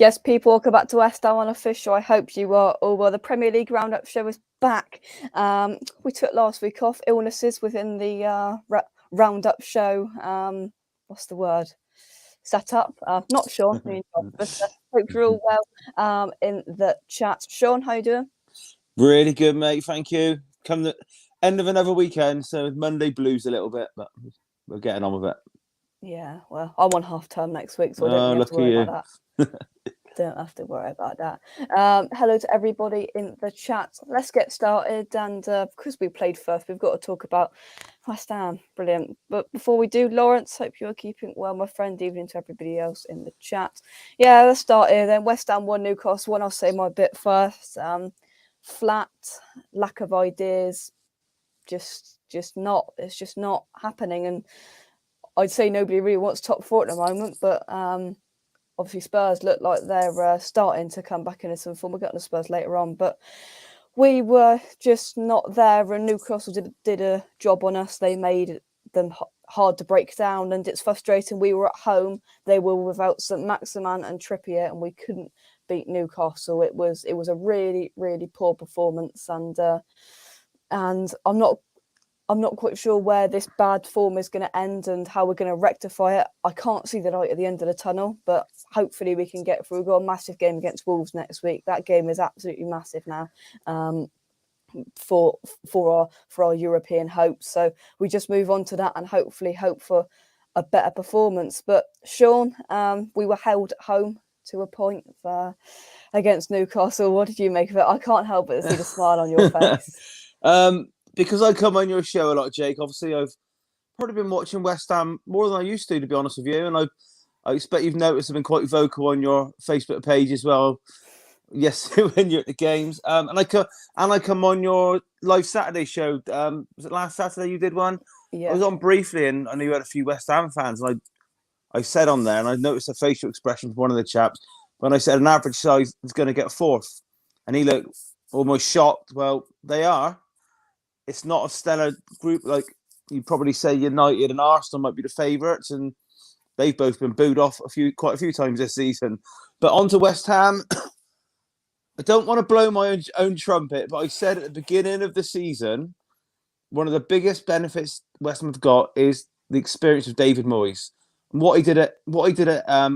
Yes, people, welcome back to West Ham Unofficial. I hope you are all well. The Premier League Roundup show is back. We took last week off. Illnesses within the Roundup show. What's the word? Set up. Not Shaun, me and John, but hope you're all well in the chat. Shaun, how you doing? Really good, mate. Thank you. Come the end of another weekend, so Monday blues a little bit, but we're getting on with it. Yeah, well, I'm on half term next week, so I don't really have to worry about that. Don't have to worry about that. Hello to everybody in the chat. Let's get started. And because we played first, we've got to talk about West Ham. Brilliant. But before we do, Lawrence, hope you're keeping well, my friend, evening to everybody else in the chat. Yeah, let's start here then. West Ham 1, Newcastle 1. I'll say my bit first. Flat, lack of ideas, just not. It's just not happening. And I'd say nobody really wants top four at the moment, but obviously Spurs look like they're starting to come back into some form. We'll get on the Spurs later on, but we were just not there, and Newcastle did a job on us. They made them hard to break down, and it's frustrating. We were at home. They were without St. Maximin and Trippier, and we couldn't beat Newcastle. It was a really, really poor performance, and I'm not quite sure where this bad form is going to end and how we're going to rectify it. I can't see the light at the end of the tunnel, but hopefully we can get through. We've got a massive game against Wolves next week. That game is absolutely massive now for our European hopes. So we just move on to that and hopefully hope for a better performance. But Shaun, we were held at home to a point against Newcastle. What did you make of it? I can't help but see the smile on your face. Because I come on your show a lot, Jake, obviously I've probably been watching West Ham more than I used to be honest with you. And I expect you've noticed I've been quite vocal on your Facebook page as well. Yes, when you're at the games. And I come on your live Saturday show. Was it last Saturday you did one? Yeah. I was on briefly and I knew you had a few West Ham fans. And I said on there, and I noticed a facial expression from one of the chaps when I said an average size is going to get fourth. And he looked almost shocked. Well, they are. It's not a stellar group. Like you'd probably say United and Arsenal might be the favourites, and they've both been booed off quite a few times this season. But on to West Ham. I don't want to blow my own trumpet, but I said at the beginning of the season, one of the biggest benefits West Ham have got is the experience of David Moyes and what he did at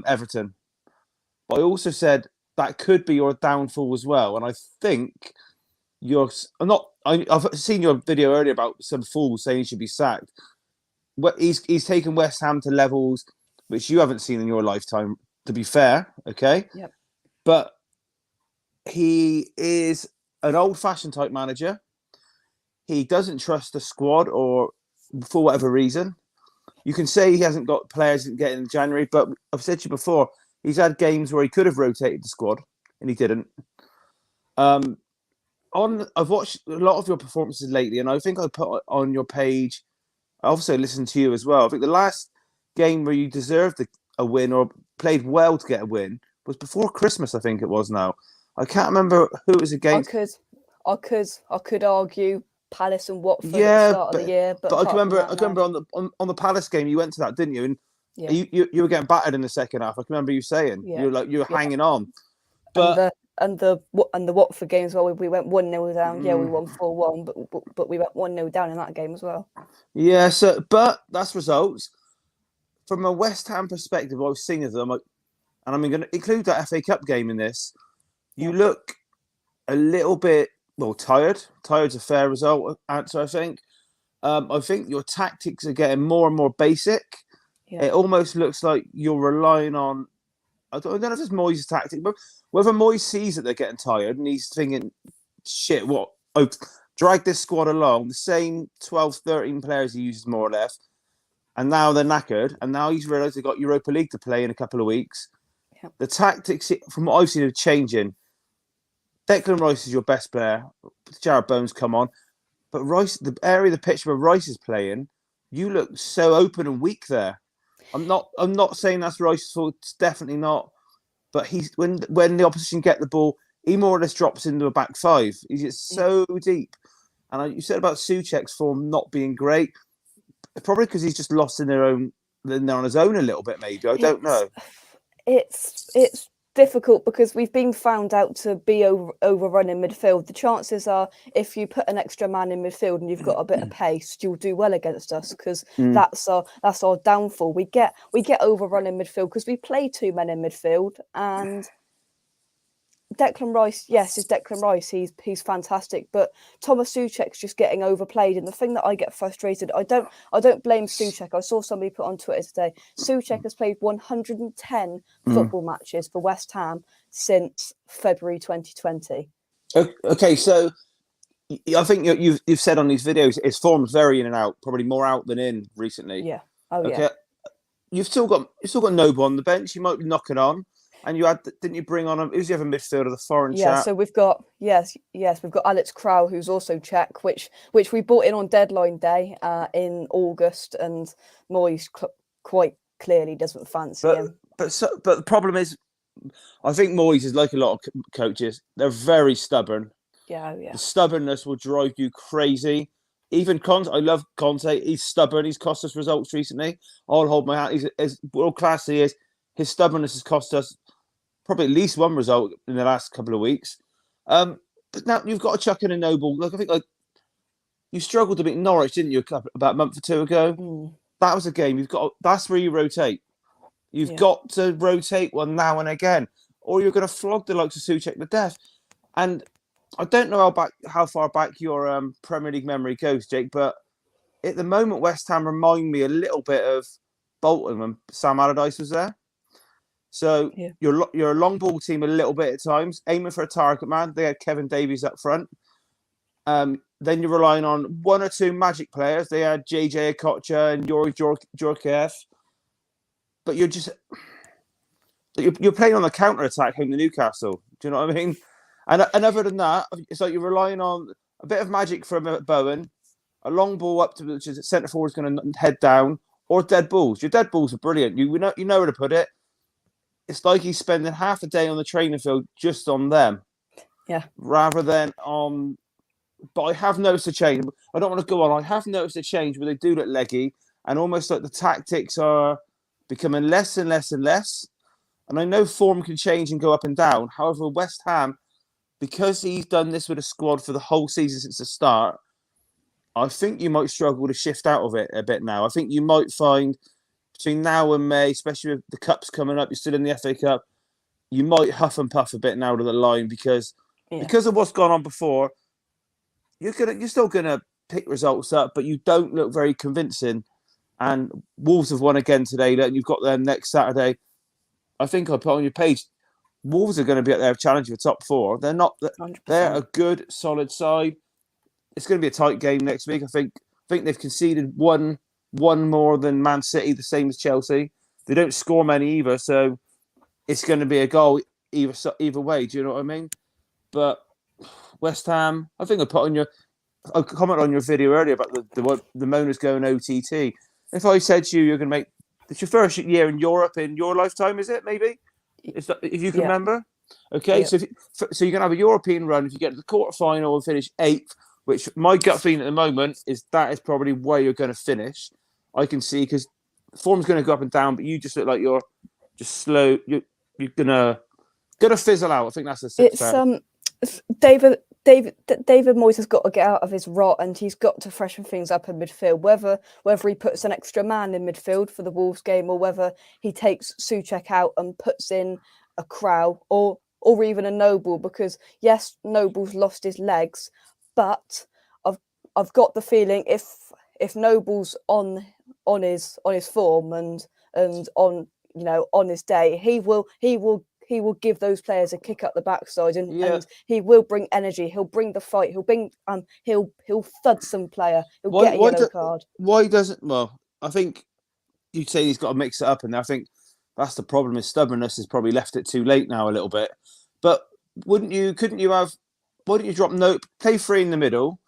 Everton. But I also said that could be your downfall as well, and I think I've seen your video earlier about some fools saying he should be sacked. He's taken West Ham to levels which you haven't seen in your lifetime, to be fair, okay? Yep. But he is an old-fashioned type manager. He doesn't trust the squad, or for whatever reason. You can say he hasn't got players that get in January, but I've said to you before, he's had games where he could have rotated the squad, and he didn't. I've watched a lot of your performances lately, and I think I put on your page. I also listened to you as well. I think the last game where you deserved a win or played well to get a win was before Christmas. I think it was. Now I can't remember who it was against. I could argue Palace and Watford at the start of the year, but I can remember on the Palace game you went to that, didn't you? And you were getting battered in the second half. I can remember you saying you were hanging on, but. And the Watford game as well, we went 1-0 down. Yeah, we won 4-1, but we went 1-0 down in that game as well. Yeah, but that's results. From a West Ham perspective, I was seeing them, and I'm going to include that FA Cup game in this. You look a little bit tired. Tired's a fair result answer, I think. I think your tactics are getting more and more basic. Yeah. It almost looks like you're relying on. I don't know if it's Moyes' tactic, but whether Moyes sees that they're getting tired and he's thinking, shit, what? I've dragged this squad along, the same 12, 13 players he uses more or less, and now they're knackered, and now he's realised they've got Europa League to play in a couple of weeks. Yep. The tactics, from what I've seen, are changing. Declan Rice is your best player. Jarrod Bones come on. But Rice, the area of the pitch where Rice is playing, you look so open and weak there. I'm not saying that's Rice's fault. It's definitely not. But when the opposition get the ball, he more or less drops into a back five. He's just so deep. And you said about Souček's form not being great, probably because he's just lost they're on his own a little bit. Maybe I don't know. It's difficult because we've been found out to be overrun in midfield. The chances are, if you put an extra man in midfield and you've got a bit of pace, you'll do well against us, because that's our downfall. We get overrun in midfield because we play 2 men in midfield. And Declan Rice, yes, is Declan Rice. He's fantastic, but Thomas Souček's just getting overplayed. And the thing that I get frustrated, I don't blame Souček. I saw somebody put on Twitter today, Souček has played 110 football matches for West Ham since February 2020. Okay, so I think you've said on these videos his form's very in and out, probably more out than in recently. Yeah. Oh okay. yeah. You've still got Noble on the bench. You might be knocking on. And didn't you bring on who's the other midfielder, the foreign chap? Yeah, so we've got we've got Alex Krau, who's also Czech, which we bought in on deadline day in August, and Moyes quite clearly doesn't fancy him. But the problem is, I think Moyes is like a lot of coaches. They're very stubborn. Yeah. The stubbornness will drive you crazy. Even Conte, I love Conte. He's stubborn. He's cost us results recently. I'll hold my hand. He's as world class he is. His stubbornness has cost us probably at least one result in the last couple of weeks. But now you've got to chuck in a Noble. Look, I think you struggled to beat Norwich, didn't you, about a month or two ago? That was a game. That's where you rotate. You've got to rotate one now and again, or you're going to flog the likes of Souček to death. And I don't know how far back your Premier League memory goes, Jake, but at the moment, West Ham remind me a little bit of Bolton when Sam Allardyce was there. So you're a long ball team a little bit at times, aiming for a target man. They had Kevin Davies up front. Then you're relying on one or two magic players. They had JJ Okocha and Yuri Djorkaeff. But you're playing on the counter attack home to Newcastle. Do you know what I mean? And other than that, it's like you're relying on a bit of magic from Bowen, a long ball up to which is centre forward is going to head down, or dead balls. Your dead balls are brilliant. You know where to put it. It's like he's spending half a day on the training field just on them. Yeah. Rather than on... But I have noticed a change. I don't want to go on. I have noticed a change where they do look leggy, and almost like the tactics are becoming less and less and less. And I know form can change and go up and down. However, West Ham, because he's done this with a squad for the whole season since the start, I think you might struggle to shift out of it a bit now. I think you might find... between now and May, especially with the Cups coming up, you're still in the FA Cup, you might huff and puff a bit now to the line because of what's gone on before, you're still gonna pick results up, but you don't look very convincing. And Wolves have won again today, and you've got them next Saturday. I think I put on your page, Wolves are going to be up there challenging for top 4. They're not. 100%. They're a good, solid side. It's going to be a tight game next week. I think they've conceded one more than Man City, the same as Chelsea. They don't score many either, so it's going to be a goal either way. Do you know what I mean? But West Ham, I think I commented on your video earlier about the Moaners going OTT. If I said to you, you're going to make it's your first year in Europe in your lifetime, is it? Maybe if you can remember. Okay, so you're going to have a European run. If you get to the quarterfinal and finish 8th, which my gut feeling at the moment is probably where you're going to finish. I can see because form's going to go up and down, but you just look like you're just slow. You're gonna fizzle out. I think that's the success. David Moyes has got to get out of his rot, and he's got to freshen things up in midfield. Whether he puts an extra man in midfield for the Wolves game, or whether he takes Souček out and puts in a Krau or even a Noble, because yes, Noble's lost his legs, but I've got the feeling if Noble's on his form and on his day, he will give those players a kick up the backside, and he will bring energy. He'll bring the fight. He'll bring he'll thud some player. He'll get a yellow card. Why doesn't? Well, I think you'd say he's got to mix it up, and I think that's the problem. His stubbornness has probably left it too late now a little bit. But why don't you drop play 3 in the middle,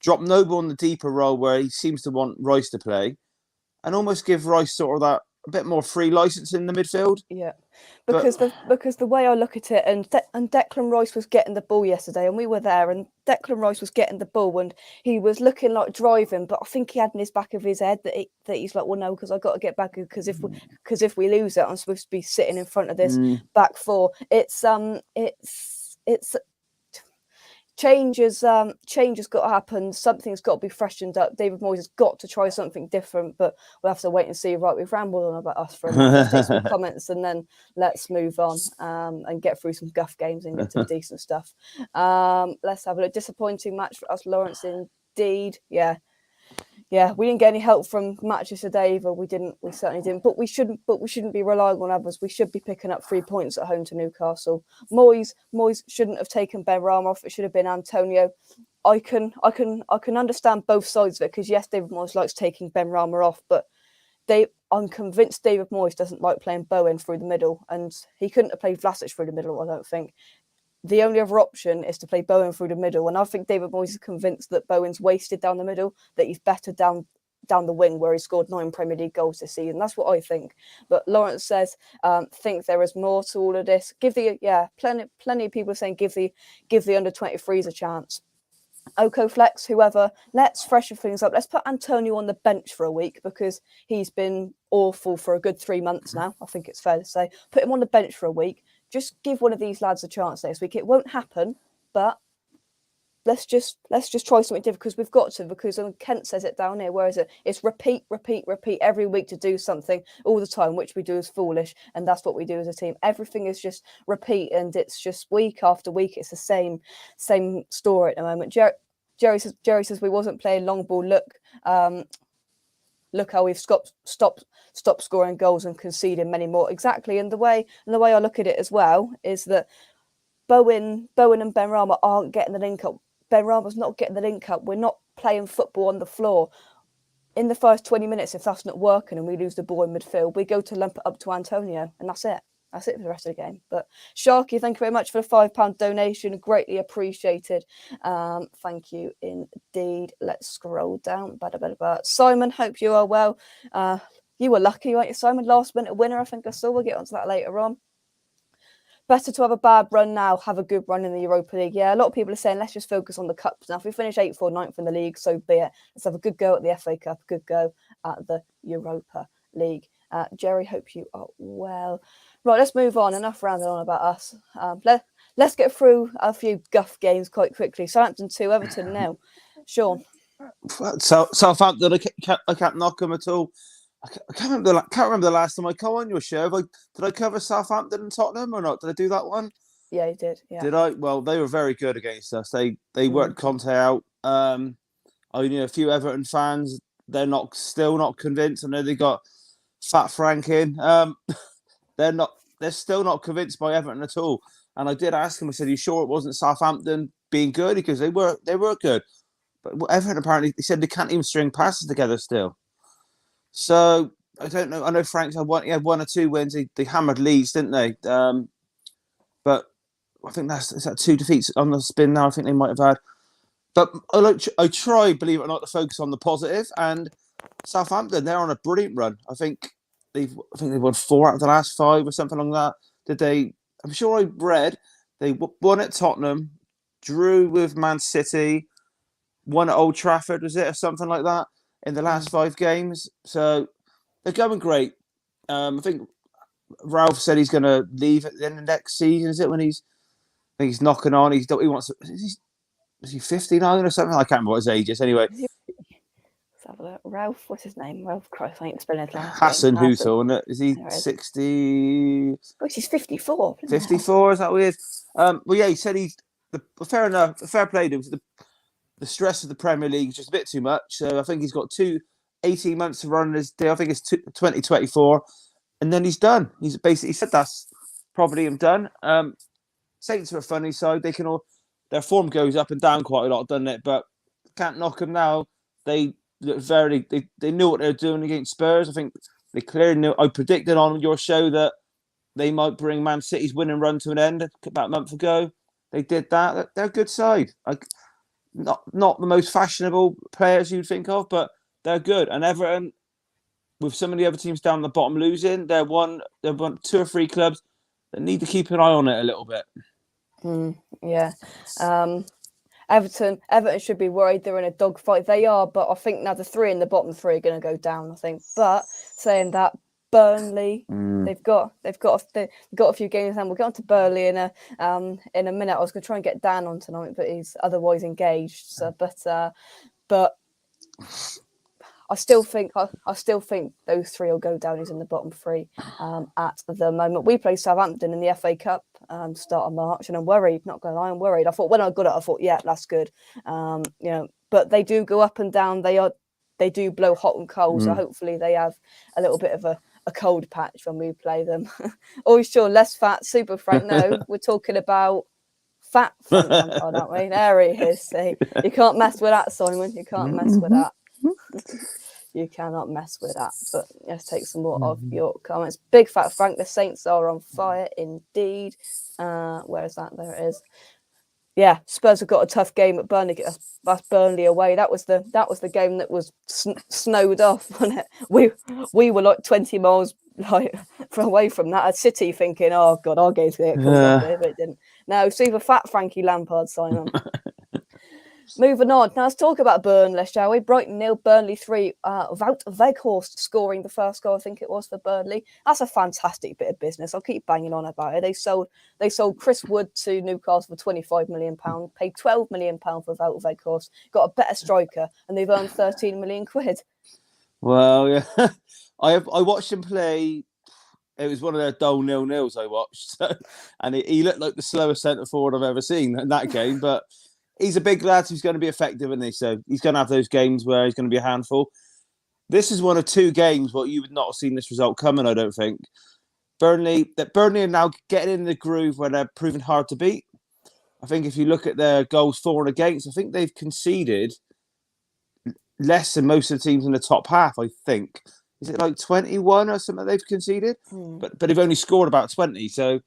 drop Noble on the deeper role where he seems to want Rice to play, and almost give Rice sort of that a bit more free license in the midfield. Yeah. because the way I look at it, and Declan Rice was getting the ball yesterday, and we were there, and Declan Rice was getting the ball, and he was looking like driving, but I think he had in his back of his head that he's like, well, no, because I got to get back, because if we lose it, I'm supposed to be sitting in front of this back four. It's change has got to happen. Something's got to be freshened up. David Moyes has got to try something different, but we'll have to wait and see. Right, we've rambled on about us for a minute. Let's take some comments and then let's move on and get through some guff games and get to the decent stuff. Let's have a look. Disappointing match for us, Lawrence, indeed. Yeah, we didn't get any help from matches today either. We certainly didn't. But we shouldn't be relying on others. We should be picking up 3 points at home to Newcastle. Moyes shouldn't have taken Ben off. It should have been Antonio. I can understand both sides of it, because yes, David Moyes likes taking Ben off, but I'm convinced David Moyes doesn't like playing Bowen through the middle, and he couldn't have played Vlasic through the middle, I don't think. The only other option is to play Bowen through the middle, and I think David Moyes is convinced that Bowen's wasted down the middle, that he's better down the wing, where he scored 9 Premier League goals this season. That's what I think. But Lawrence says, think there is more to all of this. Plenty of people are saying give the under 23s a chance. Oko Flex, whoever, let's freshen things up. Let's put Antonio on the bench for a week, because he's been awful for a good 3 months now. I think it's fair to say. Put him on the bench for a week. Just give one of these lads a chance next week. It won't happen, but let's just try something different, because we've got to. Because Kent says it down here. Where is it? It's repeat every week to do something all the time, which we do is foolish, and that's what we do as a team. Everything is just repeat, and it's just week after week. It's the same story at the moment. Jerry says we wasn't playing long ball. Look how we've stopped scoring goals and conceding many more. Exactly. And the way I look at it as well is that Bowen and Benrahma aren't getting the link up. Benrahma's not getting the link up. We're not playing football on the floor. In the first 20 minutes, if that's not working and we lose the ball in midfield, we go to lump it up to Antonio, and that's it. That's it for the rest of the game. But Sharky, thank you very much for the £5 donation. Greatly appreciated. Thank you indeed. Let's scroll down. Simon, hope you are well. You were lucky, weren't you, Simon? Last minute winner, I think I saw. We'll get onto that later on. Better to have a bad run now, have a good run in the Europa League. Yeah, a lot of people are saying let's just focus on the cups now. If we finish 8th or 9th in the league, so be it. Let's have a good go at the FA Cup, a good go at the Europa League. Jerry, hope you are well. Right, let's move on. Enough rambling on about us. Let's get through a few guff games quite quickly. Southampton 2, Everton 0. Shaun. Southampton, I can't knock them at all. I can't remember the last time I come on your show. Did I cover Southampton and Tottenham or not? Did I do that one? Yeah, you did. Yeah. Did I? Well, they were very good against us. They worked Conte out. I knew a few Everton fans. They're still not convinced. I know they got Fat Frank in. They're still not convinced by Everton at all. And I did ask him. I said, "Are you sure it wasn't Southampton being good?" Because they were good. But Everton apparently, he said they can't even string passes together still. So I don't know. I know Frank's had one or two wins. They hammered Leeds, didn't they? But I think is that 2 defeats on the spin now. I think they might have had. But I try, believe it or not, to focus on the positive. And Southampton, they're on a brilliant run. I think they've won 4 out of the last 5 or something like that. I'm sure I read they won at Tottenham, drew with Man City, won at Old Trafford, was it, or something like that, in the last 5 games. So they're going great. I think Ralph said he's going to leave at the end of next season. Is it when I think he's knocking on? Is he 59 or something? I can't remember what his age is. Anyway, let's have a look. Ralph, what's his name? Ralph Christ, I ain't spelling his last Hassan name. Hutel, isn't it? Is he 60? Oh, he's 54. 54, is that weird? Well, yeah, he said fair enough, fair play to him. The stress of the Premier League is just a bit too much. So I think he's got 18 months to run his deal. I think it's 2024. And then he's done. He said that's probably him done. Saints are a funny side. Their form goes up and down quite a lot, doesn't it? But can't knock them now. They knew what they were doing against Spurs. I think they clearly knew. I predicted on your show that they might bring Man City's winning run to an end about a month ago. They did that. They're a good side. Not the most fashionable players you'd think of, but they're good. And Everton, with some of the other teams down the bottom losing, they're one 2 or 3 clubs that need to keep an eye on it a little bit. Yeah. Everton should be worried. They're in a dogfight. They are, but I think now the 3 in the bottom 3 are going to go down, I think. But saying that, Burnley, they've got a few games, and we'll get on to Burnley in a minute. I was going to try and get Dan on tonight, but he's otherwise engaged. So, but I still think those 3 will go down. He's in the bottom 3 at the moment. We play Southampton in the FA Cup start of March, and I'm worried. Not gonna lie, I'm worried. I thought when I got it, I thought, yeah, that's good. But they do go up and down. They do blow hot and cold. So hopefully they have a little bit of a cold patch when we play them. Oh, sure, less fat, super Frank. No, we're talking about fat Frank Lampard, aren't we? There he is. See, you can't mess with that, Simon. You can't mess with that. You cannot mess with that. But let's take some more of your comments. Big Fat Frank, the Saints are on fire indeed. Where is that? There it is. Yeah, Spurs have got a tough game at Burnley. That's Burnley away. That was the game that was snowed off, wasn't it? We were like 20 miles away from that at City, thinking, oh god, our game's gonna get called off here, but it didn't. No, super fat Frankie Lampard, Simon. Moving on. Now let's talk about Burnley, shall we? Brighton 0, Burnley 3. Wout Weghorst scoring the first goal, I think it was, for Burnley. That's a fantastic bit of business. I'll keep banging on about it. They sold Chris Wood to Newcastle for £25 million, paid £12 million for Wout Weghorst, got a better striker, and they've earned £13 million. Well, yeah. I watched him play. It was one of their dull 0-0s I watched. And he looked like the slowest centre forward I've ever seen in that game, but he's a big lad who's going to be effective, isn't he? So he's going to have those games where he's going to be a handful. This is one of 2 games where you would not have seen this result coming, I don't think. Burnley are now getting in the groove where they're proving hard to beat. I think if you look at their goals for and against, I think they've conceded less than most of the teams in the top half, I think. Is it like 21 or something they've conceded? But they've only scored about 20. So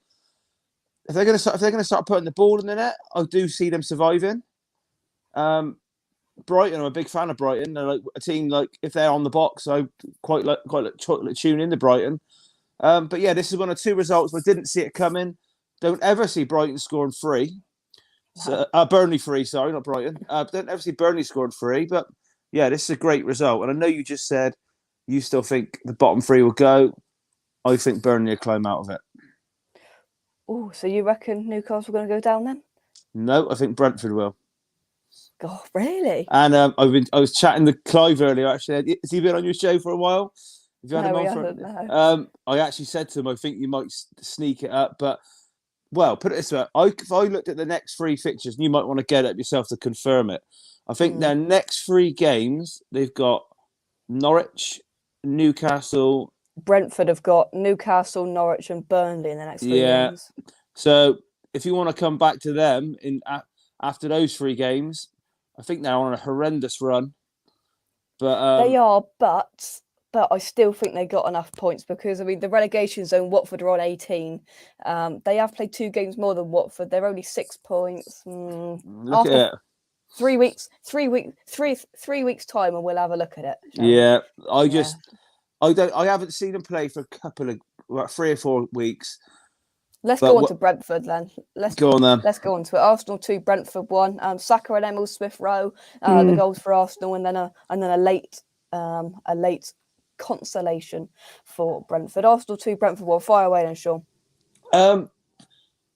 if they're going to start putting the ball in the net, I do see them surviving. Brighton, I'm a big fan of Brighton. They're like a team, like if they're on the box, I quite like tune into Brighton. But yeah, this is one of 2 results where I didn't see it coming. Don't ever see Brighton scoring 3. So, Burnley 3, sorry, not Brighton. Don't ever see Burnley scoring 3. But yeah, this is a great result. And I know you just said you still think the bottom 3 will go. I think Burnley will climb out of it. Oh, so you reckon Newcastle are going to go down then? No, I think Brentford will. God, really? And I was chatting to Clive earlier. Actually, has he been on your show for a while? Have you had him on no. I actually said to him, I think you might sneak it up, but well, put it this way: if I looked at the next 3 fixtures, and you might want to get it up yourself to confirm it. I think their next 3 games, they've got Norwich, Newcastle. Brentford have got Newcastle, Norwich, and Burnley in the next 3 games. So if you want to come back to them after those 3 games, I think they're on a horrendous run. But they are, but I still think they got enough points because, I mean, the relegation zone, Watford are on 18. They have played 2 games more than Watford. They're only 6 points. Look at it. 3 weeks time, and we'll have a look at it. Yeah, I haven't seen them play for a couple of 3 or 4 weeks. Let's go on to Brentford then. Let's go on to it. Arsenal 2, Brentford 1. Saka and Emil Smith-Rowe, the goals for Arsenal, and then a late consolation for Brentford. Arsenal 2, Brentford 1. Fire away then, Shaun.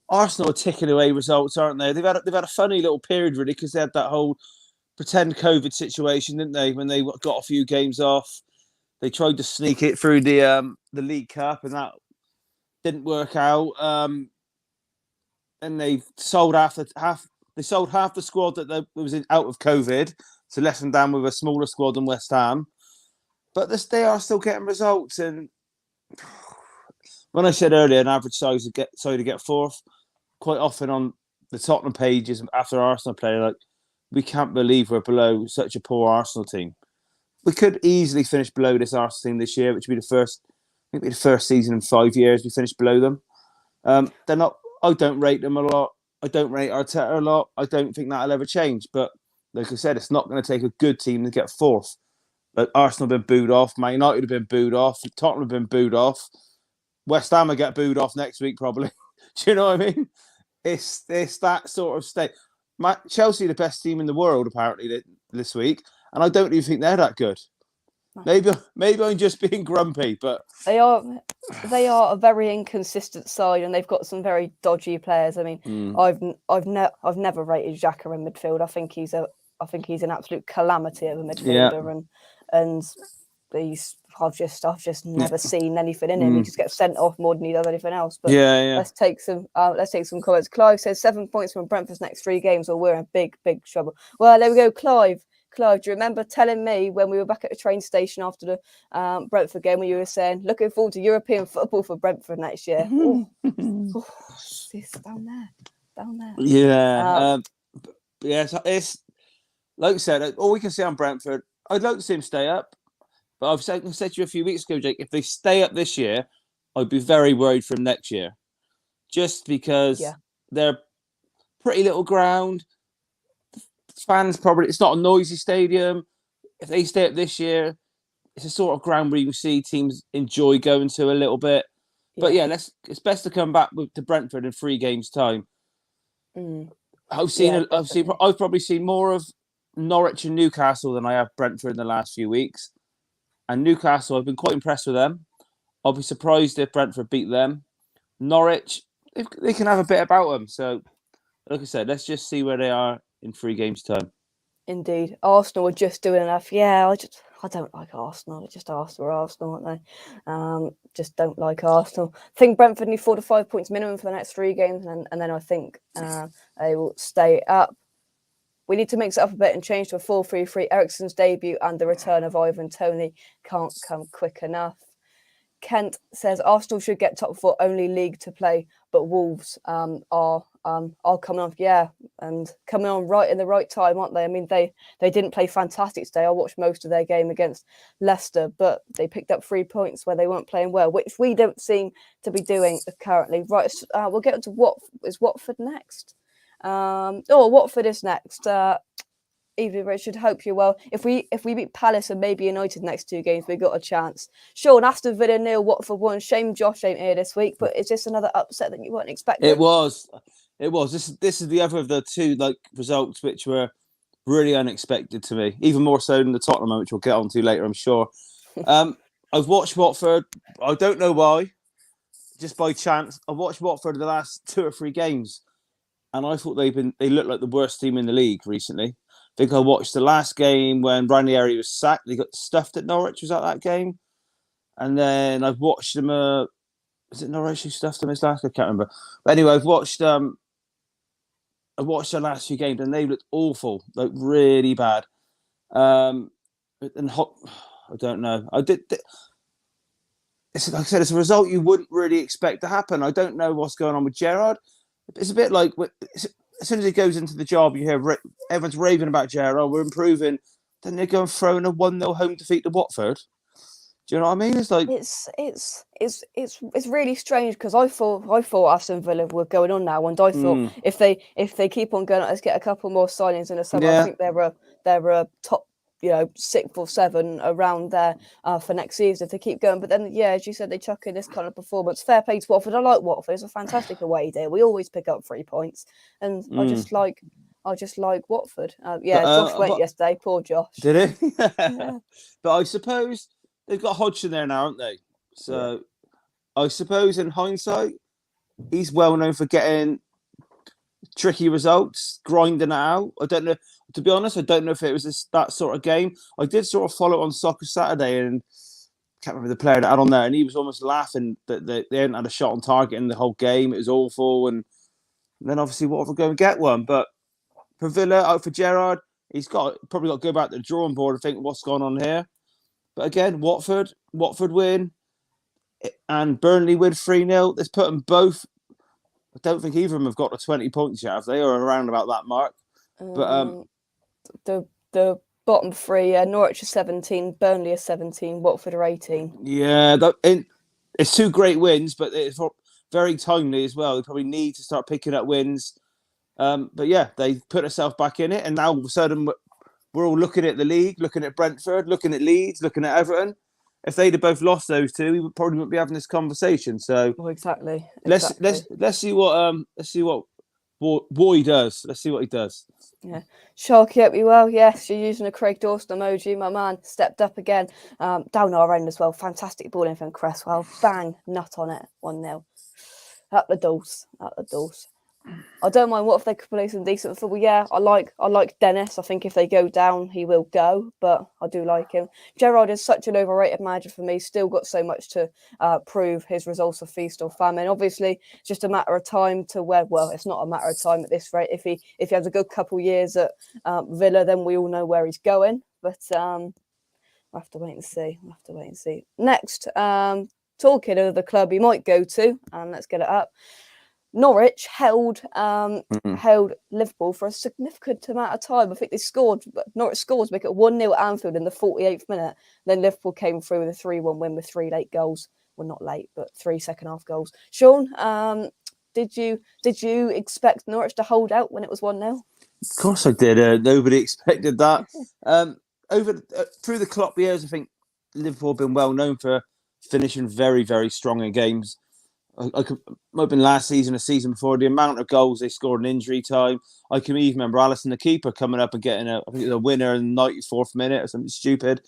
Arsenal are ticking away results, aren't they? They've had a funny little period really because they had that whole pretend COVID situation, didn't they? When they got a few games off, they tried to sneak it through the League Cup, and that didn't work out. And they sold half the squad that was out of COVID, so left them down with a smaller squad than West Ham. But they are still getting results. And when I said earlier, an average size to get 4th, quite often on the Tottenham pages after Arsenal play, like, we can't believe we're below such a poor Arsenal team. We could easily finish below this Arsenal team this year, which would be the first season in 5 years we finished below them. They're not. I don't rate them a lot. I don't rate Arteta a lot. I don't think that'll ever change. But like I said, it's not going to take a good team to get 4th. Arsenal have been booed off. Man United have been booed off. Tottenham have been booed off. West Ham will get booed off next week, probably. Do you know what I mean? It's that sort of state. Chelsea, the best team in the world, apparently, this week. And I don't even think they're that good. Maybe I'm just being grumpy, but they are a very inconsistent side, and they've got some very dodgy players. I mean, I've never rated Xhaka in midfield. I think he's an absolute calamity of a midfielder, and I've just never seen anything in him. He just gets sent off more than he does anything else. But let's take some comments. Clive says 7 points from Brentford's next 3 games, or we're in big trouble. Well, there we go, Clive. Clive, do you remember telling me when we were back at the train station after the Brentford game when you were saying, looking forward to European football for Brentford next year? It's down there. Yeah. It's like I said, all we can say on Brentford, I'd like to see him stay up. But I said to you a few weeks ago, Jake, if they stay up this year, I'd be very worried for them next year. Just because they're pretty little ground. Fans probably, it's not a noisy stadium. If they stay up this year, it's a sort of ground where you see teams enjoy going to a little bit. But it's best to come back to Brentford in 3 games' time. I've probably seen more of Norwich and Newcastle than I have Brentford in the last few weeks. And Newcastle, I've been quite impressed with them. I'll be surprised if Brentford beat them. Norwich, they can have a bit about them. So, like I said, let's just see where they are in 3 games' time. Indeed. Arsenal are just doing enough. Yeah, I don't like Arsenal. It's just Arsenal, aren't they? Just don't like Arsenal. I think Brentford need 4 to 5 points minimum for the next 3 games, and then I think they will stay up. We need to mix it up a bit and change to a 4-3-3. Eriksen's debut and the return of Ivan Toney can't come quick enough. Kent says Arsenal should get top 4, only league to play, but Wolves are coming on, and coming on right in the right time, aren't they? I mean, they didn't play fantastic today. I watched most of their game against Leicester, but they picked up 3 points where they weren't playing well, which we don't seem to be doing currently. Right, we'll get to Watford next. Watford is next. Evie Richard, hope you're well. If we beat Palace and maybe United next 2 games, we got a chance. Shaun, Aston Villa 0, Watford 1. Shame Josh ain't here this week, but is this another upset that you weren't expecting? It was. This is the other of the 2 results which were really unexpected to me, even more so than the Tottenham one, which we'll get on to later, I'm sure. I've watched Watford. I don't know why, just by chance. I've watched Watford the last 2 or 3 games, and I thought they looked like the worst team in the league recently. I think I watched the last game when Ranieri was sacked. They got stuffed at Norwich. Was that game? And then I've watched them. Was it Norwich who stuffed them his last? I can't remember. But anyway, I've watched the last few games, and they looked awful, like really bad. I don't know. It's like I said, it's a result you wouldn't really expect to happen. I don't know what's going on with Gerrard. It's a bit like as soon as he goes into the job, you hear everyone's raving about Gerrard. We're improving. Then they go and throw in a 1-0 home defeat to Watford. Do you know what I mean? It's like it's really strange because I thought Aston Villa were going on now, and I thought if they keep on going, let's get a couple more signings in the summer. I think they're a top 6th or 7 around there for next season if they keep going. But then as you said, they chuck in this kind of performance. Fair play to Watford. I like Watford. It's a fantastic away day. We always pick up 3 points, and I just like Watford. Josh went yesterday. Poor Josh. Did he? Yeah. But I suppose they've got Hodgson there now, haven't they? So I suppose in hindsight, he's well known for getting tricky results, grinding it out. I don't know. To be honest, I don't know if it was that sort of game. I did sort of follow it on Soccer Saturday, and I can't remember the player that had on there, and he was almost laughing that they hadn't had a shot on target in the whole game. It was awful, and then obviously Watford go and get one. But for Villa, out for Gerrard, he's probably got to go back to the drawing board and think what's going on here. But again, Watford win, and Burnley win 3-0. Let's put them both. I don't think either of them have got to 20 points yet, have they? Or around about that mark. But the bottom 3, Norwich are 17, Burnley are 17, Watford are 18. Yeah, it's 2 great wins, but it's very timely as well. They probably need to start picking up wins. But yeah, they put themselves back in it, and now all of a sudden we're all looking at the league, looking at Brentford, looking at Leeds, looking at Everton. If they'd have both lost those two, we probably wouldn't be having this conversation. So exactly. let's see what Boy does. Let's see what he does. Yeah, Sharky hope you well. Yes, you're using a Craig Dawson emoji. My man stepped up again. Down our end as well. Fantastic ball in from Cresswell. Bang, nut on it. 1-0. At the doors. I don't mind what if they could play some decent football. Yeah, I like Dennis. I think if they go down, he will go, but I do like him. Gerrard is such an overrated manager for me. Still got so much to prove. His results of feast or famine. Obviously, it's just a matter of time to where. Well, it's not a matter of time at this rate. If he has a good couple years at Villa, then we all know where he's going. But we'll have to wait and see. Next, talking of the club he might go to, let's get it up. Norwich held Liverpool for a significant amount of time. I think they scored. Norwich scored to make it 1-0 at Anfield in the 48th minute. Then Liverpool came through with a 3-1 win with 3 late goals. Well, not late, but 3 second-half goals. Shaun, did you expect Norwich to hold out when it was 1-0? Of course I did. Nobody expected that. Through the Klopp years, I think Liverpool have been well known for finishing very, very strong in games. Might have been last season, a season before, the amount of goals they scored in injury time. I can even remember Alisson, the keeper, coming up and getting a winner in the 94th minute or something stupid.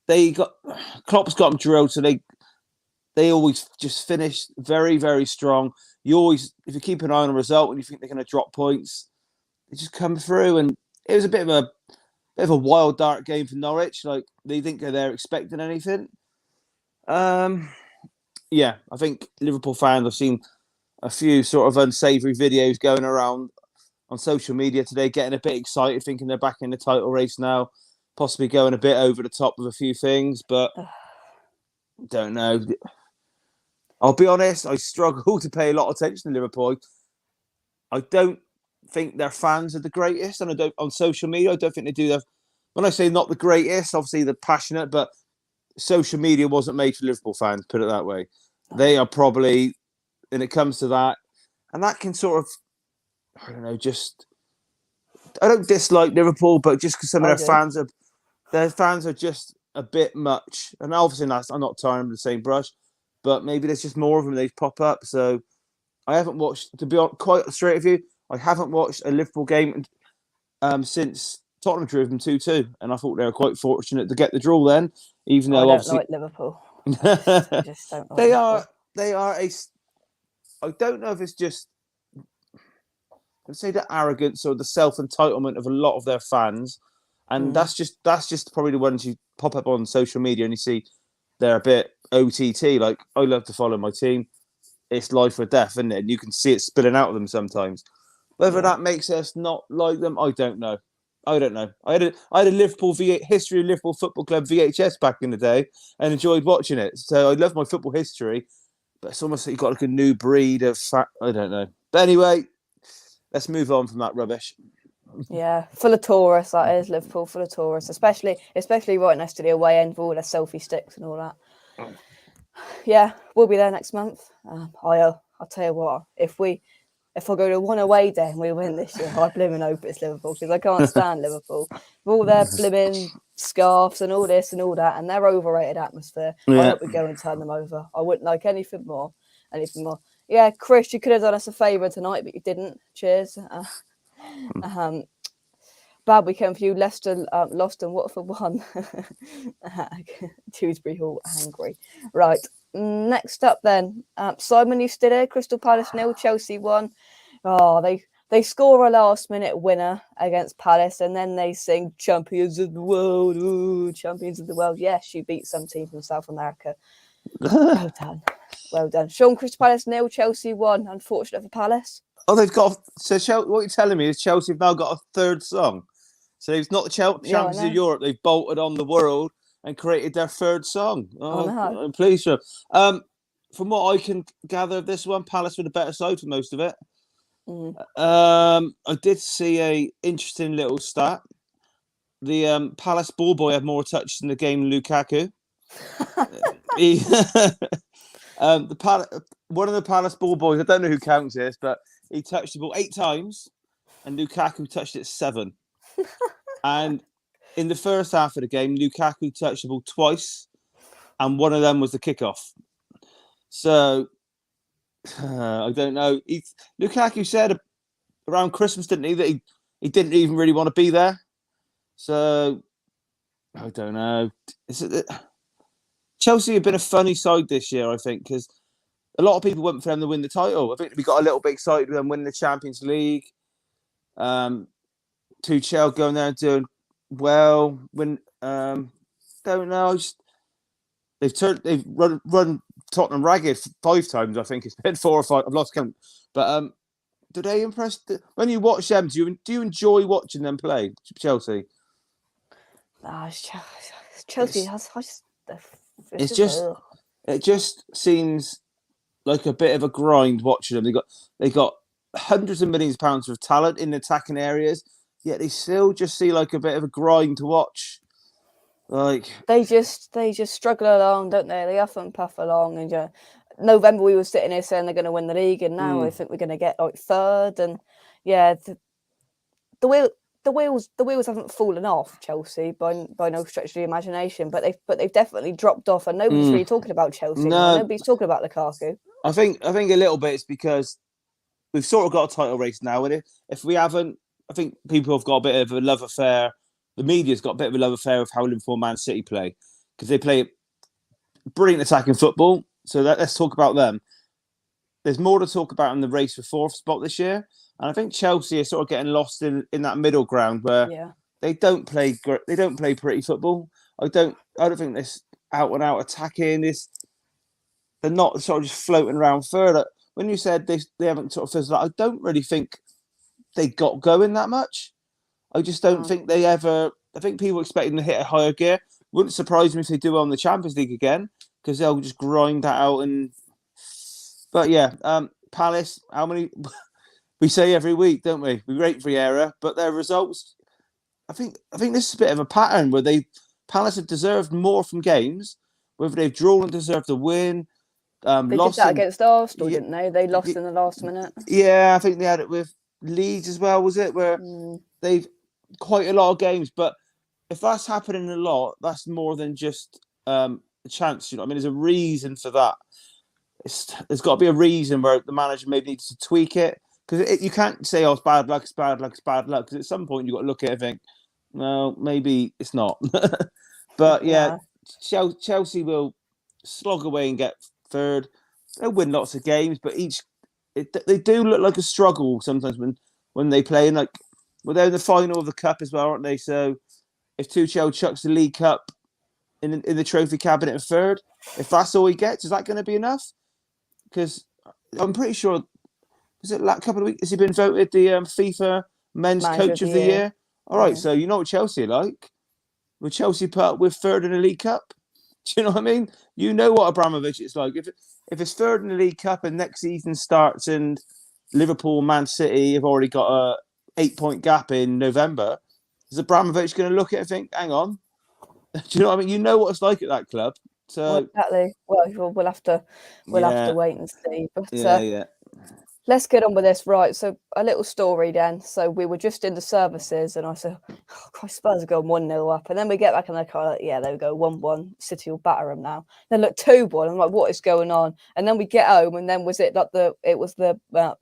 Klopp's got them drilled, so they always just finish very, very strong. You always, if you keep an eye on a result and you think they're going to drop points, they just come through. And it was a bit of a wild, dark game for Norwich. Like, they didn't go there expecting anything. Yeah, I think Liverpool fans, I've seen a few sort of unsavoury videos going around on social media today, getting a bit excited, thinking they're back in the title race now, possibly going a bit over the top with a few things, but don't know. I'll be honest, I struggle to pay a lot of attention to Liverpool. I don't think their fans are the greatest, and I don't on social media. I don't think they do that. When I say not the greatest, obviously they're passionate, but social media wasn't made for Liverpool fans, put it that way. They are probably, when it comes to that, and that can sort of, I don't know, just, I don't dislike Liverpool, but just because some of their fans are just a bit much. And obviously, I'm not tying the same brush, but maybe there's just more of them, they pop up. So I haven't watched, to be quite straight with you, I haven't watched a Liverpool game since Tottenham drew them 2-2, and I thought they were quite fortunate to get the draw then, even though I obviously don't like Liverpool. I just don't like Liverpool. They are I don't know if it's just, I'd say, the arrogance or the self-entitlement of a lot of their fans, and that's just probably the ones you pop up on social media and you see they're a bit OTT. Like, I love to follow my team. It's life or death, isn't it? And you can see it spilling out of them sometimes. Whether that makes us not like them, I don't know. I had a Liverpool history of Liverpool Football Club VHS back in the day and enjoyed watching it. So I love my football history, but it's almost like you've got like a new breed of I don't know. But anyway, let's move on from that rubbish. Yeah, full of tourists, that is. Liverpool full of tourists, especially right next to the away end with all their selfie sticks and all that. Yeah, we'll be there next month. I'll tell you what, if I go to one away day and we win this year, I blimmin' hope it's Liverpool, because I can't stand Liverpool. With all their blimmin' scarves and all this and all that, and their overrated atmosphere. Yeah. I hope we go and turn them over. I wouldn't like anything more. Yeah, Chris, you could have done us a favour tonight, but you didn't. Cheers. Bad weekend for you. Leicester lost and Watford won. Dewsbury Hall angry. Right. Next up then, Simon, you still here? Crystal Palace 0, Chelsea 1. Oh, they score a last minute winner against Palace, and then they sing "Champions of the World." Ooh, champions of the world. Yes, you beat some team from South America. Well done. Shaun, Crystal Palace 0, Chelsea 1. Unfortunate for Palace. Oh, they've got. So what you're telling me is Chelsea have now got a third song. So it's not the champions of Europe. They've bolted on the world and created their third song. Oh, no. I'm pleased. From what I can gather of this one, Palace were the better side for most of it. I did see a interesting little stat. The Palace ball boy had more touches in the game than Lukaku. One of the Palace ball boys, I don't know who counts this, but he touched the ball 8 times, and Lukaku touched it 7. And in the first half of the game, Lukaku touched the ball twice, and one of them was the kickoff. So I don't know. Lukaku said around Christmas, didn't he, that he didn't even really want to be there. So I don't know. Chelsea have been a funny side this year, I think, because a lot of people went for them to win the title. I think we got a little bit excited with them winning the Champions League. Tuchel going there and doing well. Don't know. They've run Tottenham ragged 5 times. I think it's been 4 or 5. I've lost count. But do they impress? When you watch them, do you enjoy watching them play, Chelsea? Chelsea it just seems like a bit of a grind watching them. They got hundreds of millions of pounds of talent in attacking areas, yet they still just see like a bit of a grind to watch. Like they just struggle along, don't they? They huff and puff along, and November we were sitting here saying they're going to win the league, and now I think we're going to get like 3rd, and the wheels haven't fallen off Chelsea by no stretch of the imagination, but they've definitely dropped off, and nobody's really talking about Chelsea. No. Nobody's talking about Lukaku. I think a little bit it's because we've sort of got a title race now, and if we haven't, I think people have got a bit of a love affair. The media's got a bit of a love affair with how Liverpool and Man City play, because they play brilliant attacking football. So let's talk about them. There's more to talk about in the race for 4th spot this year, and I think Chelsea are sort of getting lost in that middle ground where they don't play pretty football. I don't think this out and out attacking this. They're not sort of just floating around further. When you said they haven't sort of fizzled out, I don't really think they got going that much. I just don't think they ever. I think people expecting to hit a higher gear. Wouldn't surprise me if they do on the Champions League again, because they'll just grind that out. But yeah, Palace. How many we say every week, don't we? We rate Vieira, but their results. I think this is a bit of a pattern where Palace have deserved more from games, whether they've drawn and deserved to win. They did that against Arsenal, didn't they? They lost in the last minute. Yeah, I think they had it with Leeds as well, was it? Where they've quite a lot of games, but if that's happening a lot, that's more than just a chance. You know, I mean, there's a reason for that. There's got to be a reason where the manager maybe needs to tweak it, because you can't say, "Oh, it's bad luck, it's bad luck, it's bad luck." Because at some point you've got to look at it and think, "No, maybe it's not." But yeah, Chelsea will slog away and get 3rd. They'll win lots of games, but they do look like a struggle sometimes when they play. And they're in the final of the cup as well, aren't they? So if Tuchel chucks the League Cup in the trophy cabinet in 3rd, if that's all he gets, is that going to be enough? Because I'm pretty sure, was it a couple of weeks, has he been voted the FIFA Men's Coach of the Year? All right, so you know what Chelsea are like. Will Chelsea put up with 3rd in the League Cup? Do you know what I mean? You know what Abramovich is like. If it's 3rd in the League Cup and next season starts and Liverpool and Man City have already got a 8-point gap in November, is Abramovich going to look at it and think, hang on? Do you know what I mean? You know what it's like at that club. So exactly. Well, we'll have to wait and see. But yeah. Let's get on with this. Right, so a little story then. So we were just in the services, and I said, oh, Christ, Spurs are going 1-0 up. And then we get back in the car, like, there we go, 1-1. City will batter them now. Then look, 2-1. I'm like, what is going on? And then we get home, and then was it like the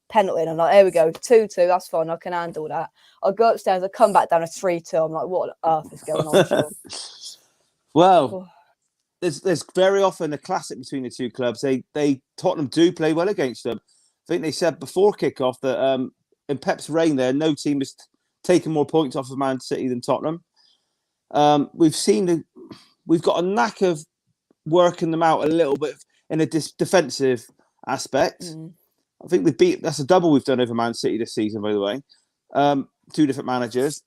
penalty? And I'm like, there we go, 2-2. That's fine. I can handle that. I'll go upstairs. I come back down to 3-2. I'm like, what on earth is going on, Shaun? Well, there's very often a classic between the two clubs. Tottenham do play well against them. I think they said before kickoff that in Pep's reign there, no team has taken more points off of Man City than Tottenham. We've got a knack of working them out a little bit in a defensive aspect. I think that's a double we've done over Man City this season, by the way. 2 different managers.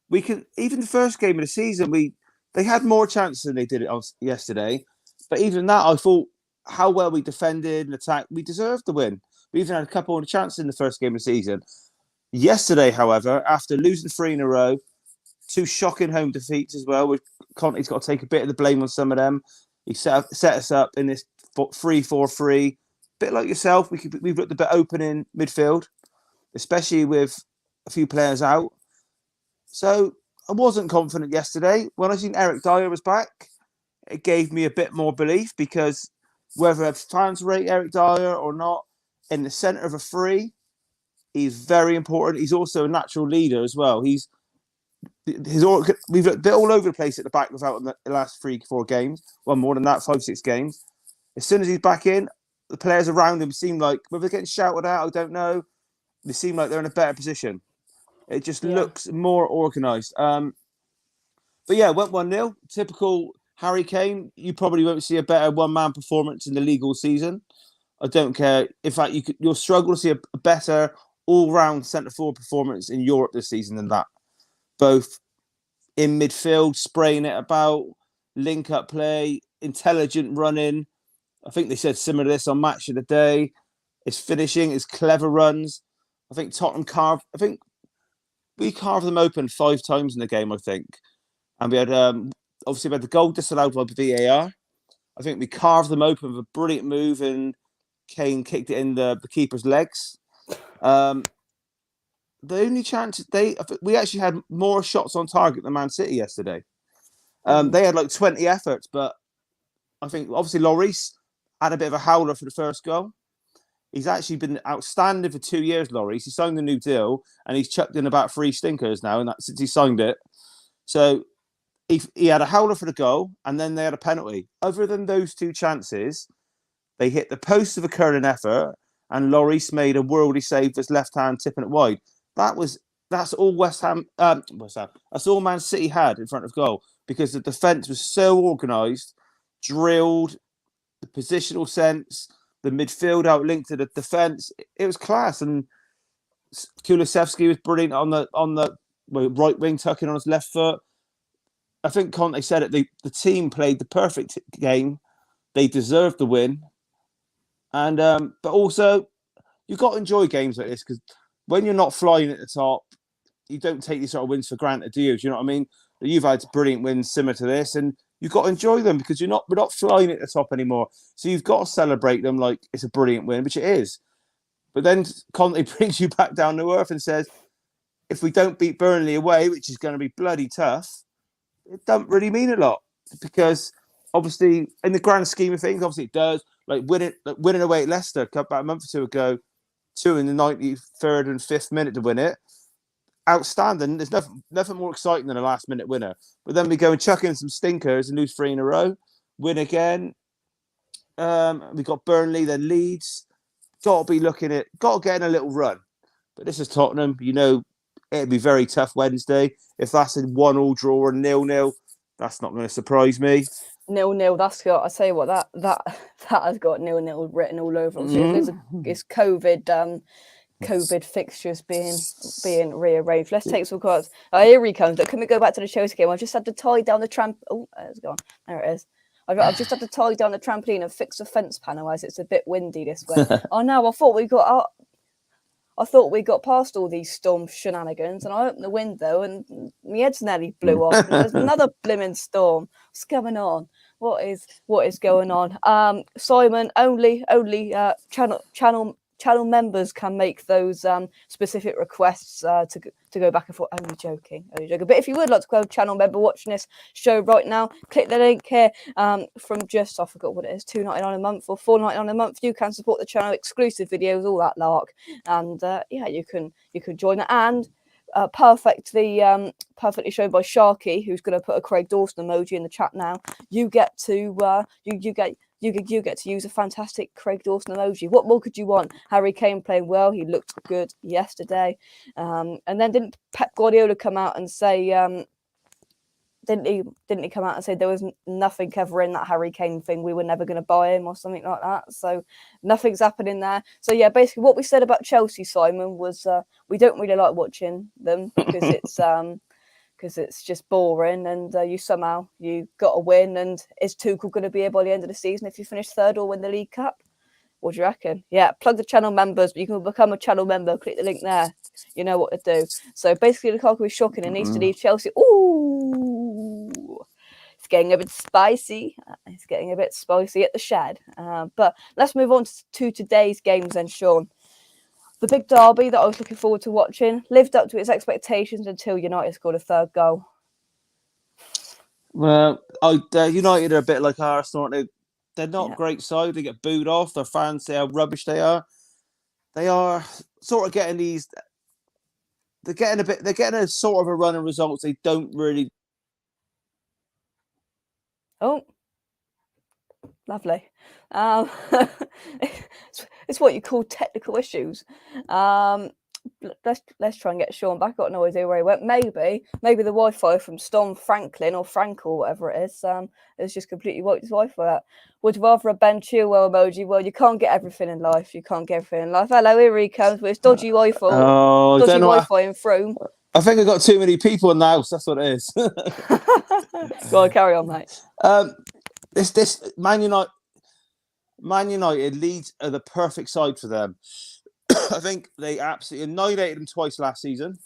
We can, even the first game of the season, they had more chances than they did yesterday. But even that, I thought, how well we defended and attacked, we deserved the win. We even had a couple of chances in the first game of the season. Yesterday, however, after losing 3 in a row, 2 shocking home defeats as well, Conte's got to take a bit of the blame on some of them. He set us up in this 3-4-3. Bit like yourself, we've looked a bit open in midfield, especially with a few players out. So I wasn't confident yesterday. When I seen Eric Dyer was back, it gave me a bit more belief, because whether fans rate Eric Dyer or not, in the centre of a three, he's very important. He's also a natural leader as well. We've looked all over the place at the back without the last 3-4 games. Well, more than that, 5-6 games. As soon as he's back in, the players around him seem like, whether they're getting shouted out, I don't know, they seem like they're in a better position. It just looks more organised. But yeah, went 1-0. Typical Harry Kane. You probably won't see a better one-man performance in the league all season. I don't care. In fact, you'll struggle to see a better all-round centre-forward performance in Europe this season than that. Both in midfield, spraying it about, link-up play, intelligent running. I think they said similar to this on Match of the Day. It's finishing, it's clever runs. I think Tottenham we carved them open 5 times in the game, I think. And we had, obviously, we had the goal disallowed by VAR. I think we carved them open with a brilliant move, and Kane kicked it in the keeper's legs. The only chance we actually had more shots on target than Man City yesterday. They had like 20 efforts, but I think obviously Lloris had a bit of a howler for the first goal. He's actually been outstanding for 2 years, Lloris. He signed the new deal, and he's chucked in about 3 stinkers now, and since he signed it. So he had a howler for the goal, and then they had a penalty. Other than those 2 chances, they hit the post of a curling effort, and Lloris made a worldly save with his left hand, tipping it wide. That's all West Ham. That's all Man City had in front of goal, because the defence was so organised, drilled, the positional sense, the midfield outlinked to the defence. It was class, and Kulusevski was brilliant on the right wing, tucking on his left foot. I think Conte said it. The team played the perfect game. They deserved the win, and but also you've got to enjoy games like this, because when you're not flying at the top, you don't take these sort of wins for granted, do you? Do you know what I mean? You've had brilliant wins similar to this, and you've got to enjoy them, because we're not flying at the top anymore. So you've got to celebrate them like it's a brilliant win, which it is. But then Conte brings you back down to earth and says, if we don't beat Burnley away, which is going to be bloody tough, it doesn't really mean a lot, because obviously in the grand scheme of things, obviously it does. Like winning away at Leicester about a month or 2 ago, 2 in the 93rd and 5th minute to win it. Outstanding. There's nothing more exciting than a last minute winner. But then we go and chuck in some stinkers and lose 3 in a row, win again. We got Burnley, then Leeds. Got to get in a little run. But this is Tottenham. You know, it'd be very tough Wednesday. If that's a 1-1 draw or 0-0, that's not going to surprise me. 0-0. That's got. I tell you what, that has got 0-0 written all over. It's COVID. COVID fixtures being rearranged. Let's take some cards. Here he comes. Look, can we go back to the Chelsea game? I just had to tie down the tramp. Oh, it's gone. There it is. I've just had to tie down the trampoline and fix the fence panel as it's a bit windy this way. Oh no, I thought we got past all these storm shenanigans, and I opened the window and my head's nearly blew off. And there's another blimmin' storm. What's going on? What is going on? Simon, only channel members can make those specific requests to go back and forth. Only joking. But if you would like to go channel member watching this show right now, click the link here from just, I forgot what it is, $2.99 a month or $4.99 a month. You can support the channel, exclusive videos, all that lark, and you can join it. And perfectly shown by Sharky, who's going to put a Craig Dawson emoji in the chat now. You get to you get to use a fantastic Craig Dawson emoji. What more could you want? Harry Kane playing well. He looked good yesterday. And then didn't Pep Guardiola come out and say, didn't he come out and say there was nothing ever in that Harry Kane thing? We were never going to buy him or something like that. So nothing's happening there. So yeah, basically what we said about Chelsea, Simon, was we don't really like watching them because it's just boring, and you got to win. And is Tuchel going to be here by the end of the season if you finish 3rd or win the League Cup? What do you reckon? Yeah, plug the channel members. You can become a channel member. Click the link there. You know what to do. So basically, Lukaku is shocking and needs to leave Chelsea. Ooh, it's getting a bit spicy. It's getting a bit spicy at the shed. But let's move on to today's games then, Shaun. The big derby that I was looking forward to watching lived up to its expectations until United scored a third goal. Well, United are a bit like Arsenal. They're not great side. They get booed off. Their fans say how rubbish they are. They are sort of getting these. They're getting a sort of a run of results. They don't really. Oh, lovely. It's what you call technical issues. Let's try and get Shaun back. I've got no idea where he went. Maybe the Wi-Fi from Storm Franklin or Frankel, whatever it is just completely wiped his Wi-Fi out. Would you rather a Ben Chilwell emoji? Well, you can't get everything in life. Hello, here he comes with his dodgy Wi-Fi. Dodgy Wi-Fi in Frome. I think I've got too many people in the house. That's what it is. Go on, carry on, mate. This Man United, Leeds are the perfect side for them. I think they absolutely annihilated them twice last season.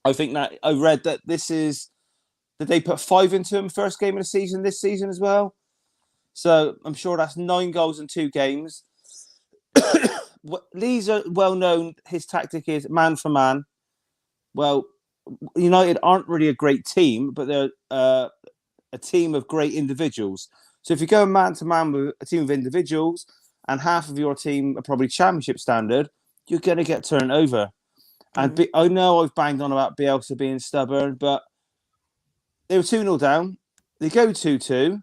I think that I read that did they put 5 into him first game of the season this season as well? So I'm sure that's 9 goals in 2 games. Leeds are well known. His tactic is man for man. Well, United aren't really a great team, but they're a team of great individuals. So if you go man to man with a team of individuals and half of your team are probably championship standard, you're going to get turned over. And I know I've banged on about Bielsa being stubborn, but they were 2-0 down. They go 2-2.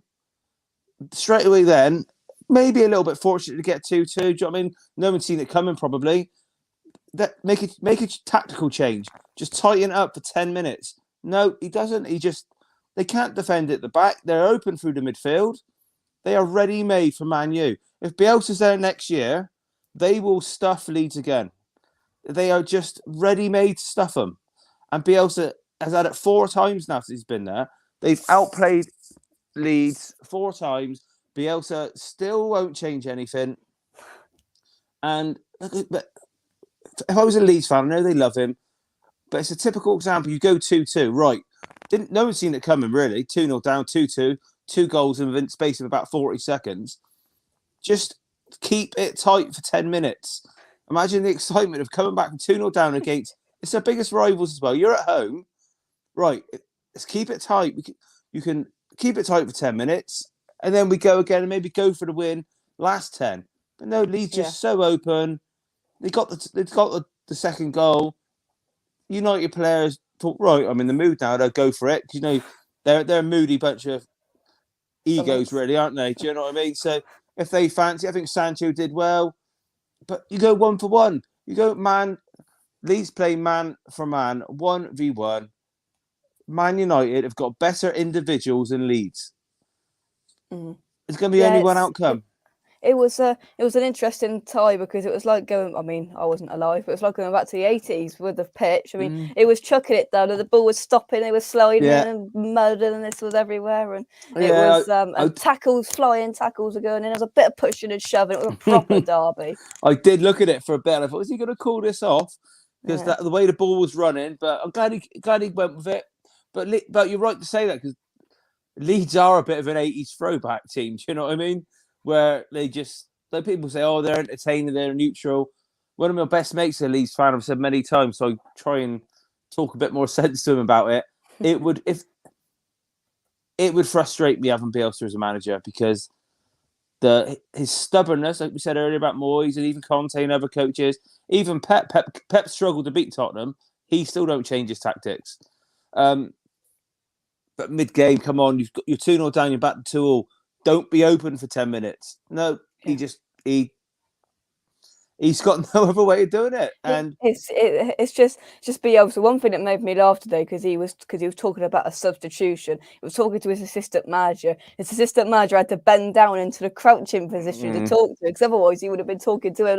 Straight away then, maybe a little bit fortunate to get 2-2. Do you know what I mean? No one's seen it coming probably. Make a tactical change. Just tighten it up for 10 minutes. No, he doesn't. They can't defend at the back. They're open through the midfield. They are ready-made for Man U. If Bielsa's there next year, they will stuff Leeds again. They are just ready-made to stuff them. And Bielsa has had it 4 times now since he's been there. They've outplayed Leeds 4 times. Bielsa still won't change anything. And if I was a Leeds fan, I know they love him, but it's a typical example. You go 2-2, right? No one's seen it coming, really. 2-0 down, 2-2, 2 goals in the space of about 40 seconds. Just keep it tight for 10 minutes. Imagine the excitement of coming back from 2-0 down against... It's their biggest rivals as well. You're at home. Right, let's keep it tight. You can keep it tight for 10 minutes, and then we go again and maybe go for the win last 10. But no, Leeds just so open. They got the second goal. United players thought, right, I'm in the mood now. They'll go for it. You know, they're a moody bunch of egos, really, aren't they? Do you know what I mean? So if they fancy, I think Sancho did well. But you go 1 for 1. You go man. Leeds play man for man, 1v1. Man United have got better individuals than Leeds. It's going to be only one outcome. It was an interesting tie because it was like going. I mean, I wasn't alive, but it was like going back to the 80s with the pitch. I mean, it was chucking it down, and the ball was stopping. It was sliding and mud, and this was everywhere, and it was and tackles were going in. There was a bit of pushing and shoving. It was a proper derby. I did look at it for a bit. I thought, is he going to call this off? Because the way the ball was running, but I'm glad he went with it. But you're right to say that because Leeds are a bit of an 80s throwback team. Do you know what I mean? Where they just, like people say, oh, they're entertaining, they're neutral. One of my best mates is a Leeds fan. I've said many times, so I try and talk a bit more sense to him about it. It would frustrate me having Bielsa as a manager because his stubbornness, like we said earlier about Moyes and even Conte and other coaches, even Pep struggled to beat Tottenham. He still don't change his tactics. But mid-game, come on, you're 2-0 down, you're back to 2-0. Don't be open for 10 minutes. No, he's got no other way of doing it. And it's just Bielsa. One thing that made me laugh today because he was talking about a substitution. He was talking to his assistant manager. His assistant manager had to bend down into the crouching position to talk to him because otherwise he would have been talking to him.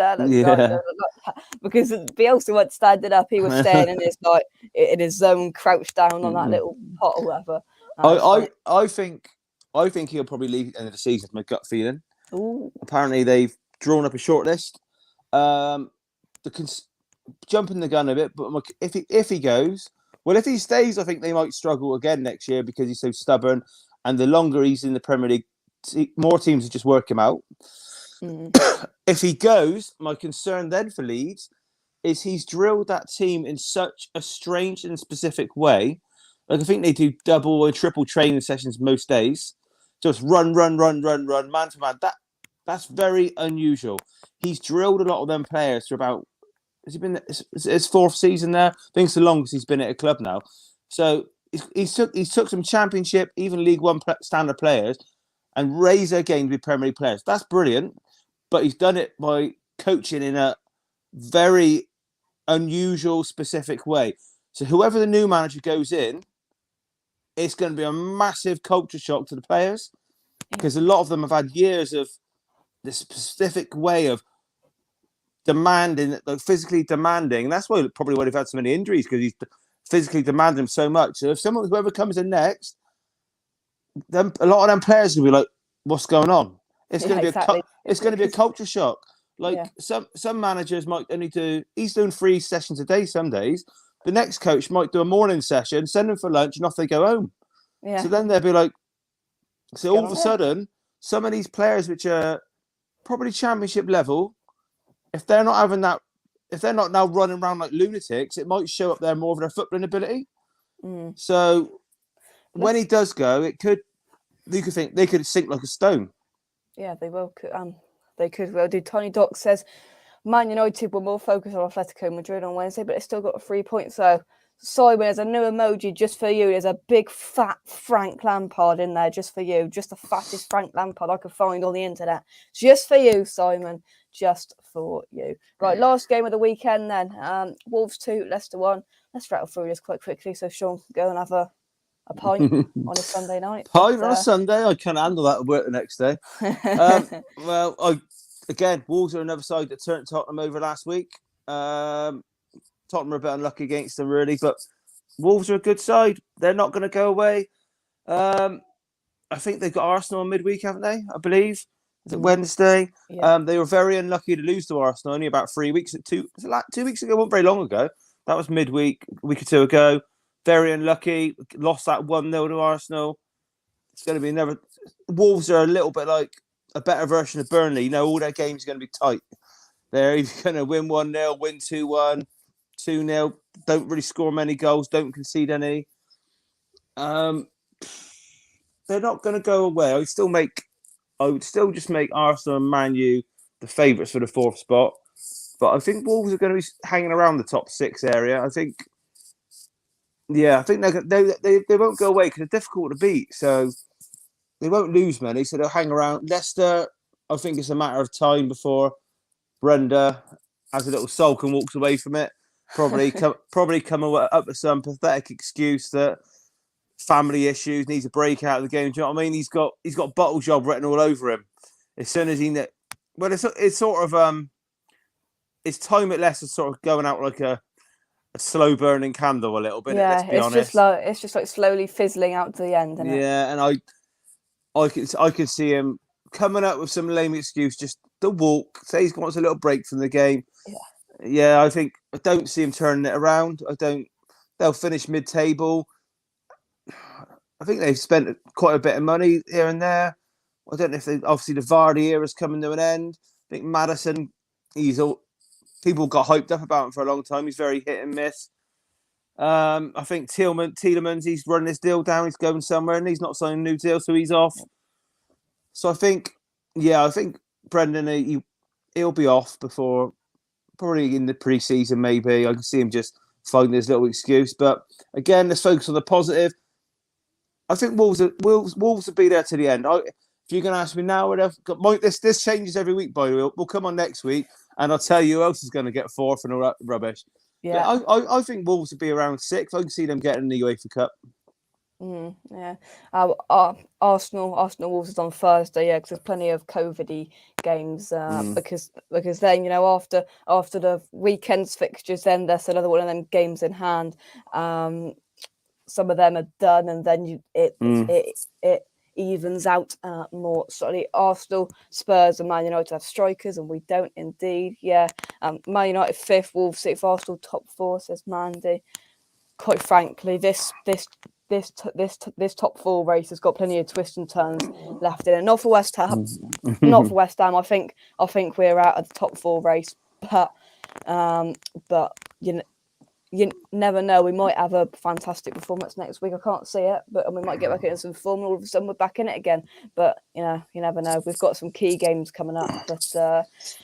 Because Bielsa wasn't standing up, he was staying in his zone, crouched down on that little pot or whatever. I think he'll probably leave at the end of the season. My gut feeling. Ooh. Apparently, they've drawn up a short list. Jumping the gun a bit, but if he goes, well, if he stays, I think they might struggle again next year because he's so stubborn. And the longer he's in the Premier League, more teams will just work him out. If he goes, my concern then for Leeds is he's drilled that team in such a strange and specific way. Like I think they do double or triple training sessions most days. Just run, man to man. That's very unusual. He's drilled a lot of them players for about. Has he been his fourth season there? I think it's the longest he's been at a club now. So he's took some championship, even League One standard players, and raised their game to be Premier League players. That's brilliant, but he's done it by coaching in a very unusual, specific way. So whoever the new manager goes in, it's going to be a massive culture shock to the players because a lot of them have had years of this specific way of demanding, like physically demanding. And that's why probably why they've had so many injuries, because he's physically demanding them so much. So if whoever comes in next, then a lot of them players will be like, "What's going on?" It's going to be a culture shock. Like some managers might only he's doing 3 sessions a day some days. The next coach might do a morning session, send them for lunch, and off they go home. Yeah. So then they'll be like, so all of a sudden, some of these players which are probably championship level, if they're not having that, if they're not now running around like lunatics, it might show up there more of their footballing ability. So when he does go, you could think they could sink like a stone. Yeah, they will. They could well do. Tony Doc says Man United were more focused on Atletico Madrid on Wednesday, but it still got a 3 points. So, Simon, there's a new emoji just for you. There's a big fat Frank Lampard in there just for you. Just the fattest Frank Lampard I could find on the internet. Just for you, Simon. Just for you. Right, last game of the weekend then. Wolves 2, Leicester 1. Let's rattle through this quite quickly so Shaun can go and have a pint on a Sunday night. Pint on a Sunday? I can't handle that at work the next day. Again, Wolves are another side that turned Tottenham over last week. Tottenham are a bit unlucky against them, really, but Wolves are a good side. They're not going to go away. I think they've got Arsenal on midweek, haven't they? I believe. Is it Wednesday? Yeah. They were very unlucky to lose to Arsenal only about 3 weeks. 2 weeks ago, not very long ago. That was midweek, a week or two ago. Very unlucky. Lost that 1-0 to Arsenal. It's going to be another. Wolves are a little bit like a better version of Burnley. You know, all their games are going to be tight. They're either going to win 1-0, win 2-1, 2-0. Don't really score many goals. Don't concede any. They're not going to go away. I would still just make Arsenal and Man U the favourites for the 4th spot. But I think Wolves are going to be hanging around the top 6 area. I think they won't go away because they're difficult to beat. So they won't lose many. So they'll hang around. Leicester, I think it's a matter of time before Brenda has a little sulk and walks away from it. Probably come up with some pathetic excuse that family issues, needs a break out of the game. Do you know what I mean? He's got bottle job written all over him. As soon as it's sort of his time at Leicester sort of going out like a slow burning candle a little bit. Yeah, let's be honest. It's just like slowly fizzling out to the end, isn't it? Yeah, and I could see him coming up with some lame excuse, just the walk, say he wants a little break from the game. Yeah, I don't see him turning it around. They'll finish mid-table. I think they've spent quite a bit of money here and there. I don't know if obviously the Vardy era is coming to an end. I think Maddison, people got hyped up about him for a long time. He's very hit and miss. I think Tielemans, he's running his deal down. He's going somewhere and he's not signing a new deal, so he's off. So I think Brendan, he'll be off before, probably in the pre-season maybe. I can see him just finding his little excuse. But again, let's focus on the positive. I think Wolves will be there to the end. If you're going to ask me now, this changes every week, by the way. We'll come on next week and I'll tell you who else is going to get 4th and all rubbish. Yeah, I think Wolves will be around 6th. I can see them getting the UEFA Cup. Yeah. Arsenal Wolves is on Thursday, because there's plenty of COVID-y games because then, you know, after the weekend's fixtures, then there's another one of them games in hand. Some of them are done, and then it evens out more slightly. Arsenal, Spurs, and Man United have strikers, and we don't indeed. Yeah, Man United 5th, Wolves 6th, Arsenal top 4, says Mandy. Quite frankly, this top 4 race has got plenty of twists and turns left in it. Not for West Ham. I think we're out of the top 4 race, but But you never know. We might have a fantastic performance next week. I can't see it, but we might get back into some form, and all of a sudden we're back in it again. But you never know. We've got some key games coming up. But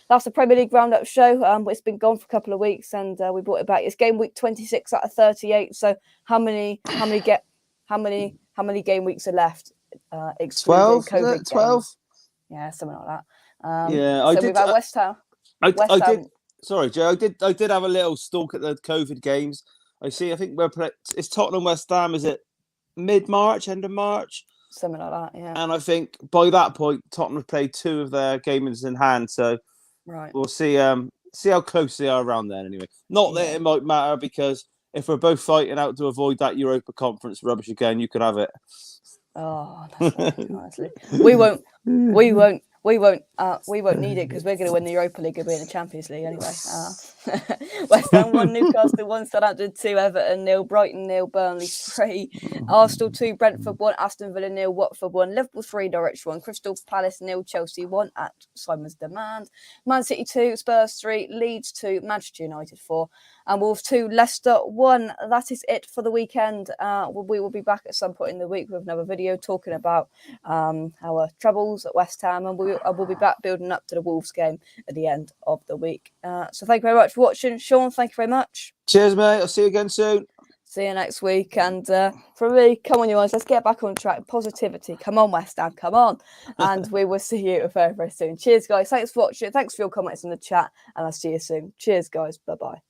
that's the Premier League roundup show. It's been gone for a couple of weeks, and we brought it back. It's game week 26 out of 38. So how many game weeks are left? Excluding 12. COVID games? 12. Yeah, something like that. We've had West Ham. I did. Sorry, Joe. I did have a little stalk at the COVID games. I think it's Tottenham West Ham. Is it mid-March, end of March? Something like that, yeah. And I think by that point, Tottenham have played 2 of their games in hand. So we'll see how close they are around then. Anyway, not that it might matter, because if we're both fighting out to avoid that Europa Conference rubbish again, you could have it. Oh, honestly, we won't need it, because we're going to win the Europa League and be in the Champions League anyway. West Ham 1, Newcastle 1, Southampton 2, Everton 0, Brighton 0, Burnley 3, Arsenal 2, Brentford 1, Aston Villa 0, Watford 1, Liverpool 3, Norwich 1, Crystal Palace 0, Chelsea 1 at Simon's demand, Man City 2, Spurs 3, Leeds 2, Manchester United 4, and Wolves 2, Leicester 1. That is it for the weekend. We will be back at some point in the week with another video talking about our troubles at West Ham, and we'll be back building up to the Wolves game at the end of the week. So thank you very much for watching. Shaun, thank you very much. Cheers, mate. I'll see you again soon. See you next week. And from me, come on, you guys, let's get back on track. Positivity. Come on, West Ham. Come on. And we will see you very, very soon. Cheers, guys. Thanks for watching. Thanks for your comments in the chat. And I'll see you soon. Cheers, guys. Bye-bye.